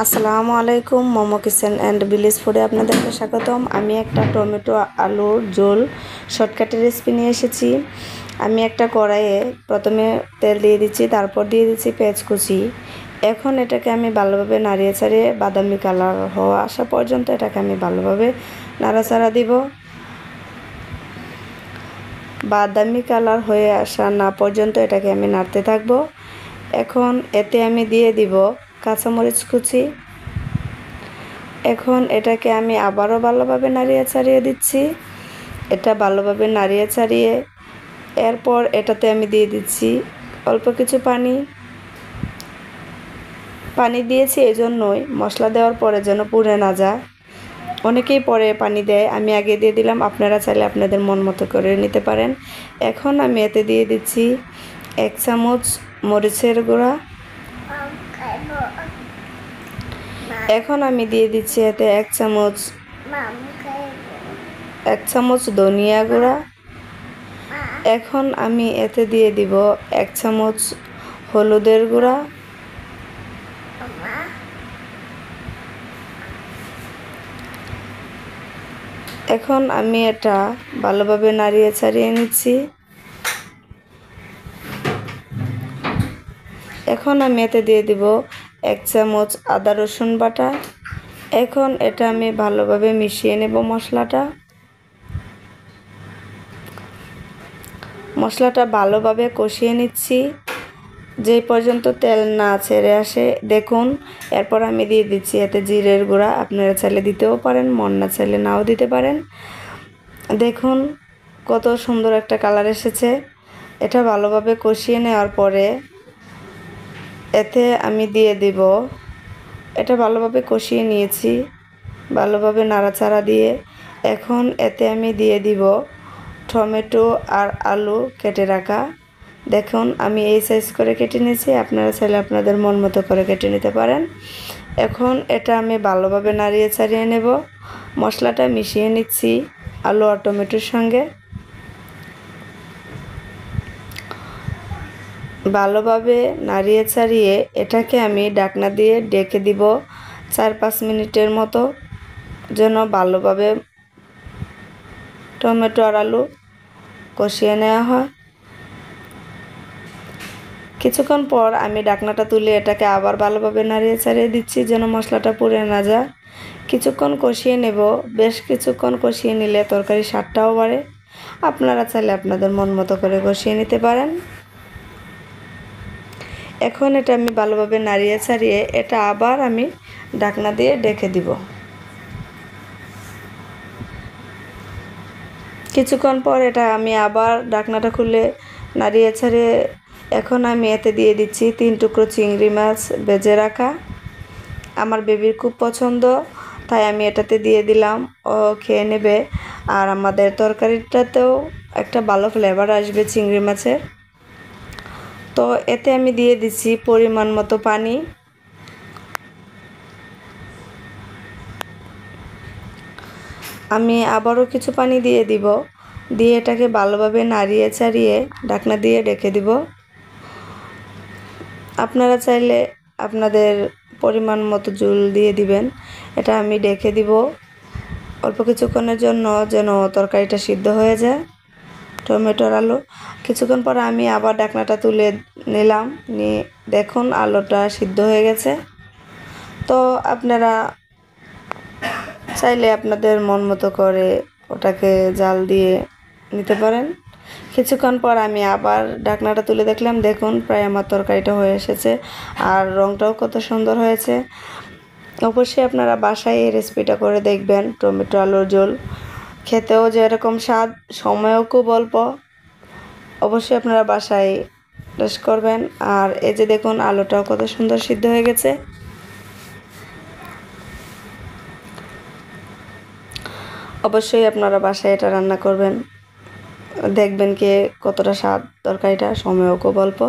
আসসালামু আলাইকুম। Momo kitchen and village ফুডে আপনাদেরকে স্বাগতম। আমি একটা টমেটো আলুর ঝোল শর্টকাটের রেসিপি নিয়ে এসেছি। আমি একটা কড়াইয়ে প্রথমে তেল দিয়ে দিচ্ছি, তারপর দিয়ে দিচ্ছি পেঁয়াজ কুচি। এখন এটাকে আমি ভালোভাবে নাড়িয়ে ছাড়িয়ে বাদামি কালার হওয়া আসা পর্যন্ত এটাকে আমি ভালোভাবে নাড়াচাড়া দিব। বাদামি কালার হয়ে আসা না পর্যন্ত এটাকে আমি নাড়তে থাকবো। এখন এতে আমি দিয়ে দিব কাঁচামরিচ কুচি। এখন এটাকে আমি আবারও ভালোভাবে নাড়িয়ে ছাড়িয়ে দিচ্ছি। এটা ভালোভাবে নাড়িয়ে ছাড়িয়ে এরপর এটাতে আমি দিয়ে দিচ্ছি অল্প কিছু পানি দিয়েছি এই জন্যই মশলা দেওয়ার পরে যেন পুড়ে না যায়। অনেকেই পরে পানি দেয়, আমি আগে দিয়ে দিলাম। আপনারা চাইলে আপনাদের মন মতো করে নিতে পারেন। এখন আমি এতে দিয়ে দিচ্ছি 1 চামচ মরিচের গুঁড়া। এখন আমি দিয়ে দিচ্ছি এতে 1 চামচ ধনিয়া গুঁড়া। এখন আমি এতে দিয়ে দিব 1 চামচ হলুদের গুঁড়া। এখন আমি এটা ভালোভাবে নাড়িয়ে ছাড়িয়ে নিচ্ছি। এখন আমি এতে দিয়ে দিব 1 চামচ আদা রসুন বাটা। এখন এটা আমি ভালোভাবে মিশিয়ে নেব। মশলাটা ভালোভাবে কষিয়ে নিচ্ছি যে পর্যন্ত তেল না ছেড়ে আসে। দেখুন, এরপর আমি দিয়ে দিচ্ছি এতে জিরের গুঁড়া। আপনারা চাইলে দিতেও পারেন, মন না চাইলে নাও দিতে পারেন। দেখুন কত সুন্দর একটা কালার এসেছে। এটা ভালোভাবে কষিয়ে নেওয়ার পরে এতে আমি দিয়ে দিব, এটা ভালোভাবে কষিয়ে নিয়েছি, ভালোভাবে নাড়াচাড়া দিয়ে। এখন এতে আমি দিয়ে দিব টমেটো আর আলু কেটে রাখা। দেখুন আমি এই সাইজ করে কেটে নিয়েছি, আপনারা চাইলে আপনাদের মন মতো করে কেটে নিতে পারেন। এখন এটা আমি ভালোভাবে নাড়িয়ে ছাড়িয়ে নেব। মশলাটা মিশিয়ে নিচ্ছি আলু আর টমেটোর সঙ্গে। ভালোভাবে নাড়িয়ে ছাড়িয়ে এটাকে আমি ঢাকনা দিয়ে ঢেকে দিব 4-5 মিনিটের মতো, যেন ভালোভাবে টমেটো আর আলু কষিয়ে নেওয়া হয়। কিছুক্ষণ পর আমি ঢাকনাটা তুলে এটাকে আবার ভালোভাবে নাড়িয়ে ছাড়িয়ে দিচ্ছি যেন মশলাটা পুড়ে না যায়। কিছুক্ষণ কষিয়ে নেব। বেশ কিছুক্ষণ কষিয়ে নিলে তরকারির স্বাদটাও বাড়ে। আপনারা চাইলে আপনাদের মন মতো করে কষিয়ে নিতে পারেন। এখন এটা আমি ভালোভাবে নাড়িয়ে ছাড়িয়ে এটা আবার আমি ঢাকনা দিয়ে ঢেকে দিব। কিছুক্ষণ পর এটা আমি আবার ঢাকনাটা খুলে নাড়িয়ে ছাড়িয়ে এখন আমি এতে দিয়ে দিচ্ছি 3 টুকরো চিংড়ি মাছ ভেজে রাখা। আমার বেবির খুব পছন্দ, তাই আমি এটাতে দিয়ে দিলাম। ও খেয়ে নেবে, আর আমাদের তরকারিটাতেও একটা ভালো ফ্লেভার আসবে চিংড়ি মাছের। তো এতে আমি দিয়ে দিচ্ছি পরিমাণ মতো পানি। আমি আবারও কিছু পানি দিয়ে দিব, দিয়ে এটাকে ভালোভাবে নাড়িয়ে ছাড়িয়ে ঢাকনা দিয়ে ঢেকে দিব। আপনারা চাইলে আপনাদের পরিমাণ মতো ঝোল দিয়ে দিবেন। এটা আমি ঢেকে দিব অল্প কিছুক্ষণের জন্য, যেন তরকারিটা সিদ্ধ হয়ে যায় টমেটো আর আলু। কিছুক্ষণ পর আমি আবার ঢাকনাটা তুলে নিলাম, নিয়ে দেখুন আলুটা সিদ্ধ হয়ে গেছে। তো আপনারা চাইলে আপনাদের মন মতো করে ওটাকে জাল দিয়ে নিতে পারেন। কিছুক্ষণ পর আমি আবার ঢাকনাটা তুলে দেখলাম, দেখুন প্রায় আমার তরকারিটা হয়ে এসেছে, আর রঙটাও কত সুন্দর হয়েছে। অবশ্যই আপনারা বাসায় এই রেসিপিটা করে দেখবেন। টমেটো আলুর ঝোল খেতেও যেরকম স্বাদ, সময়ও খুব অল্প। অবশ্যই আপনারা বাসায় টেস্ট করবেন। আর এই যে দেখুন আলুটাও কত সুন্দর সিদ্ধ হয়ে গেছে। অবশ্যই আপনারা বাসায় এটা রান্না করবেন, দেখবেন কে কতটা স্বাদ তরকারিটা, সময়ও খুব অল্প।